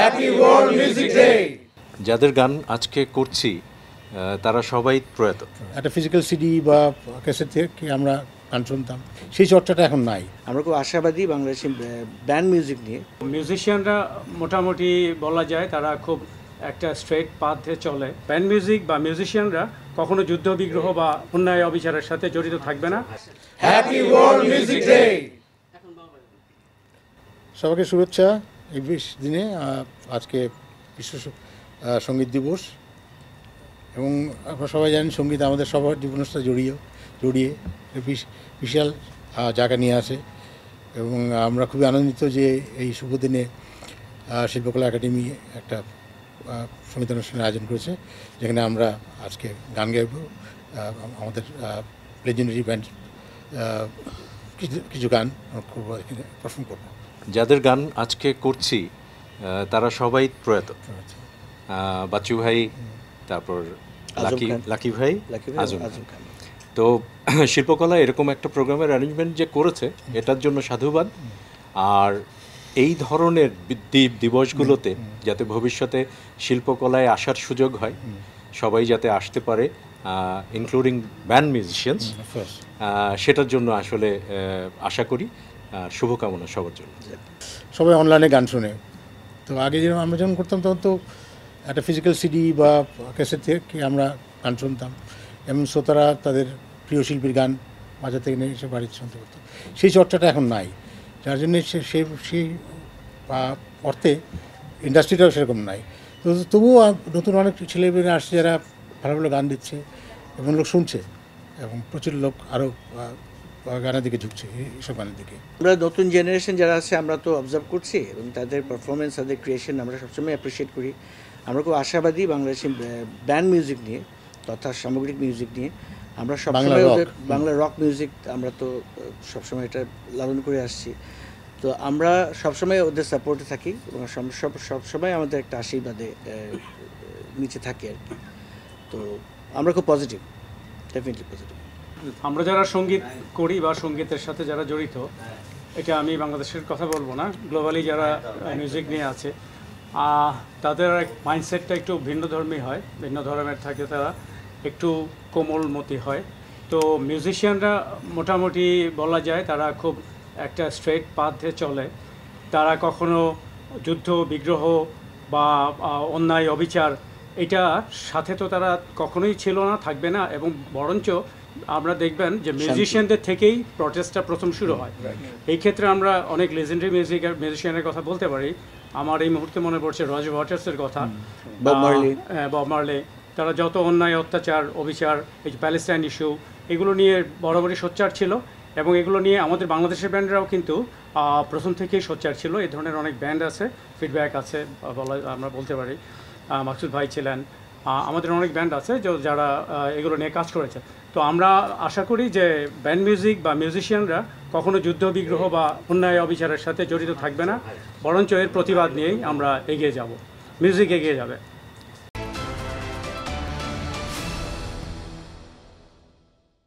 Happy world music day. যাদের গান আজকে করছি তারা সবাই প্রয়াত। একটা ফিজিক্যাল সিডি বা ক্যাসেট থেকে আমরা গান শুনতাম, সেই চর্চাটা এখন নাই। আমরা খুব আশাবাদী বাংলাদেশি ব্যান্ড মিউজিক নিয়ে। মিউজিশিয়ানরা মোটামুটি বলা যায় তারা খুব একটা স্ট্রেট পাথে চলে। ব্যান্ড মিউজিক বা মিউজিশিয়ানরা কখনো যুদ্ধ বিগ্রহ বা অন্যায় অবিচারের সাথে জড়িত থাকবে না। Happy world music day. সবাইকে শুভেচ্ছা এই বিশেষ দিনে। আজকে বিশ্ব সঙ্গীত দিবস, এবং আপনারা সবাই জানেন সঙ্গীত আমাদের সবার জীবনের সাথে জড়িয়ে বিশাল জায়গা নিয়ে আসে, এবং আমরা খুবই আনন্দিত যে এই শুভ দিনে শিল্পকলা একাডেমি একটা সঙ্গীত অনুষ্ঠানের আয়োজন করেছে, যেখানে আমরা আজকে গান গাইব। আমাদের লেজেন্ডারি ব্যান্ড কিছু গান করবো, এখানে পারফর্ম করবো। যাদের গান আজকে করছি তারা সবাই প্রয়াত। বাচ্চু ভাই, তারপর লাকি ভাই, আজম খান। তো শিল্পকলা এরকম একটা প্রোগ্রামের অ্যারেঞ্জমেন্ট যে করেছে, এটার জন্য সাধুবাদ। আর এই ধরনের দিবসগুলোতে যাতে ভবিষ্যতে শিল্পকলায় আসার সুযোগ হয়, সবাই যাতে আসতে পারে, ইনক্লুডিং ব্যান্ড মিউজিশিয়ানস, সেটার জন্য আসলে আশা করি। শুভকামনা সবার জন্য। সবাই অনলাইনে গান শোনে, তো আগে যেরকম আমরা যখন করতাম তখন তো একটা ফিজিক্যাল সিডি বা ক্যাসেট থেকে আমরা গান শুনতাম, এবং শ্রোতারা তাদের প্রিয় শিল্পীর গান বাজার থেকে নিয়ে এসে বাড়িতে শুনতে করতো। সেই চর্চাটা এখন নাই, যার জন্যে সেই অর্থে ইন্ডাস্ট্রিটাও সেরকম নাই। তো তবুও নতুন অনেক ছেলেমেয়েরা আসছে যারা ভালো ভালো গান দিচ্ছে এবং লোক শুনছে, এবং প্রচুর লোক আরও গানের দিকে ঝুঁকছে, এইসব গানের দিকে। আমরা নতুন জেনারেশন যারা আছে আমরা তো অবজার্ভ করছি, এবং তাদের পারফরমেন্স, তাদের ক্রিয়েশন আমরা সবসময় অ্যাপ্রিসিয়েট করি। আমরা খুব আশাবাদী বাংলাদেশি ব্যান্ড মিউজিক নিয়ে তথা সামগ্রিক মিউজিক নিয়ে। আমরা সবসময় বাংলা রক মিউজিক আমরা তো সবসময় এটা লালন করে আসছি, তো আমরা সবসময় ওদের সাপোর্টে থাকি, এবং সবসময় আমাদের একটা আশীর্বাদে নিচে থাকি আর কি। তো আমরা খুব পজিটিভ, ডেফিনেটলি পজিটিভ। আমরা যারা সঙ্গীত করি বা সঙ্গীতের সাথে যারা জড়িত, এটা আমি বাংলাদেশের কথা বলবো না, গ্লোবালি যারা মিউজিক নিয়ে আছে, তাদের মাইন্ডসেটটা একটু ভিন্ন ধর্মী হয়, ভিন্ন ধর্মের থাকে, তারা একটু কোমলমতি হয়। তো মিউজিশিয়ানরা মোটামুটি বলা যায় তারা খুব একটা স্ট্রেট পাথে চলে। তারা কখনো যুদ্ধ বিগ্রহ বা অন্যায় অবিচার এটা সাথে তো তারা কখনোই ছিল না, থাকবে না। এবং বরঞ্চ আমরা দেখবেন যে মিউজিশিয়ানদের থেকেই প্রটেস্টটা প্রথম শুরু হয়। এই ক্ষেত্রে আমরা অনেক লেজেন্ডারি মিউজিশিয়ানের কথা বলতে পারি। আমার এই মুহূর্তে মনে পড়ছে রজার ওয়াটার্সের কথা, বব মার্লি। তারা যত অন্যায় অত্যাচার অবিচার, এই যে প্যালেস্টাইন ইস্যু, এগুলো নিয়ে বরাবরই সোচ্চার ছিল, এবং এগুলো নিয়ে আমাদের বাংলাদেশের ব্যান্ডরাও কিন্তু প্রথম থেকেই সোচ্চার ছিল। এই ধরনের অনেক ব্যান্ড আছে, ফিডব্যাক আছে আমরা বলতে পারি। মাকসুদ ভাই ছিলেন, আমাদের অনেক ব্যান্ড আছে যারা এগুলো নিয়ে কাজ করেছে। তো আমরা আশা করি যে ব্যান্ড মিউজিক বা মিউজিশিয়ানরা কখনো যুদ্ধ বিগ্রহ বা অন্যায় অবিচারের সাথে জড়িত থাকবে না, বরঞ্চ এর প্রতিবাদ নিয়েই আমরা এগিয়ে যাব, মিউজিক এগিয়ে যাবে।